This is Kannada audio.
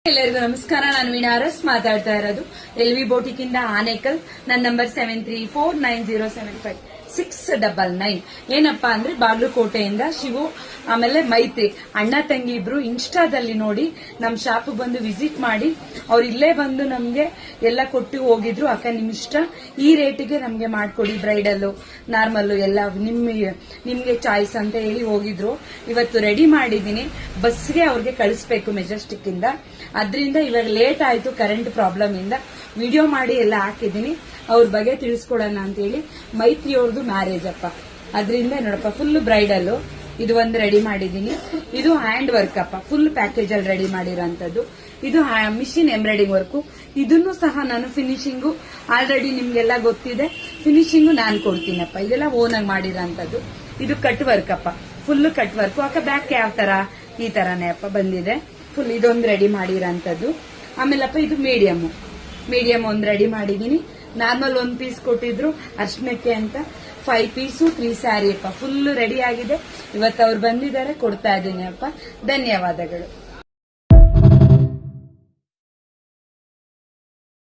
ಎಲ್ಲರಿಗೂ ನಮಸ್ಕಾರ. ನಾನು ವೀಣಾ ಅರಸ್ ಮಾತಾಡ್ತಾ ಇರೋದು LV ಬೊಟಿಕ್ ಇಂದ ಆನೇಕಲ್. ನನ್ನ ನಂಬರ್ 7349075699. ಏನಪ್ಪಾ ಅಂದ್ರೆ ಬಾಗಲಕೋಟೆಯಿಂದ ಶಿವು ಆಮೇಲೆ ಮೈತ್ರಿ ಅಣ್ಣ ತಂಗಿ ಇಬ್ರು ಇನ್ಸ್ಟಾದಲ್ಲಿ ನೋಡಿ ನಮ್ ಶಾಪ್ ಬಂದು ವಿಸಿಟ್ ಮಾಡಿ ಅವ್ರು ಇಲ್ಲೇ ಬಂದು ನಮ್ಗೆ ಎಲ್ಲ ಕೊಟ್ಟು ಹೋಗಿದ್ರು. ಅಕ್ಕ ನಿಮ್ ಇಷ್ಟ, ಈ ರೇಟಿಗೆ ನಮ್ಗೆ ಮಾಡ್ಕೊಡಿ, ಬ್ರೈಡಲ್ ನಾರ್ಮಲ್ ಎಲ್ಲ ನಿಮ್ಗೆ ಚಾಯ್ಸ್ ಅಂತ ಹೇಳಿ ಹೋಗಿದ್ರು. ಇವತ್ತು ರೆಡಿ ಮಾಡಿದೀನಿ, ಬಸ್ಗೆ ಅವ್ರಿಗೆ ಕಳಿಸ್ಬೇಕು ಮೆಜೆಸ್ಟಿಕ್ ಇಂದ. ಅದರಿಂದ ಇವಾಗ ಲೇಟ್ ಆಯ್ತು ಕರೆಂಟ್ ಪ್ರಾಬ್ಲಮ್ ಇಂದ. ವಿಡಿಯೋ ಮಾಡಿ ಎಲ್ಲ ಹಾಕಿದೀನಿ, ಅವ್ರ ಬಗ್ಗೆ ತಿಳಿಸ್ಕೊಡೋಣ ಅಂತ ಹೇಳಿ. ಮೈತ್ರಿ ಅವ್ರದ್ದು ಮ್ಯಾರೇಜ್ ಅಪ್ಪ, ಅದರಿಂದ ನೋಡಪ್ಪ ಫುಲ್ ಬ್ರೈಡಲ್ ಇದು ಒಂದು ರೆಡಿ ಮಾಡಿದೀನಿ. ಇದು ಹ್ಯಾಂಡ್ ವರ್ಕ್ ಅಪ್ಪ, ಫುಲ್ ಪ್ಯಾಕೇಜ್ ಅಲ್ಲಿ ರೆಡಿ ಮಾಡಿರೋಂಥದ್ದು. ಇದು ಮಿಷಿನ್ ಎಂಬ್ರಾಯ್ಡಿಂಗ್ ವರ್ಕ್. ಇದನ್ನು ಸಹ ನಾನು ಫಿನಿಶಿಂಗು ಆಲ್ರೆಡಿ ನಿಮ್ಗೆಲ್ಲ ಗೊತ್ತಿದೆ, ಫಿನಿಶಿಂಗು ನಾನು ಕೊಡ್ತೀನಪ್ಪ. ಇದೆಲ್ಲ ಓನ್ ಆಗಿ ಮಾಡಿರೋಂಥದ್ದು. ಇದು ಕಟ್ ವರ್ಕ್ ಅಪ್ಪ, ಫುಲ್ ಕಟ್ ವರ್ಕ್. ಅಕ್ಕ ಬ್ಯಾಕ್ ಯಾವ ತರ ಈ ತರಾನೇ ಅಪ್ಪ ಬಂದಿದೆ. ಫುಲ್ ಇದೊಂದು ರೆಡಿ ಮಾಡಿರೋಂಥದ್ದು. ಆಮೇಲಪ್ಪ ಇದು ಮೀಡಿಯಂ ಒಂದು ರೆಡಿ ಮಾಡಿದೀನಿ. ನಾರ್ಮಲ್ 1 ಪೀಸ್ ಕೊಟ್ಟಿದ್ರು ಅರ್ಶನಕ್ಕೆ ಅಂತ, 5 ಪೀಸು 3 ಸ್ಯಾರಿ ಅಪ್ಪ. ಫುಲ್ ರೆಡಿ ಆಗಿದೆ. ಇವತ್ತು ಅವ್ರು ಬಂದಿದ್ದಾರೆ, ಕೊಡ್ತಾ ಇದ್ದೀನಿ ಅಪ್ಪ. ಧನ್ಯವಾದಗಳು.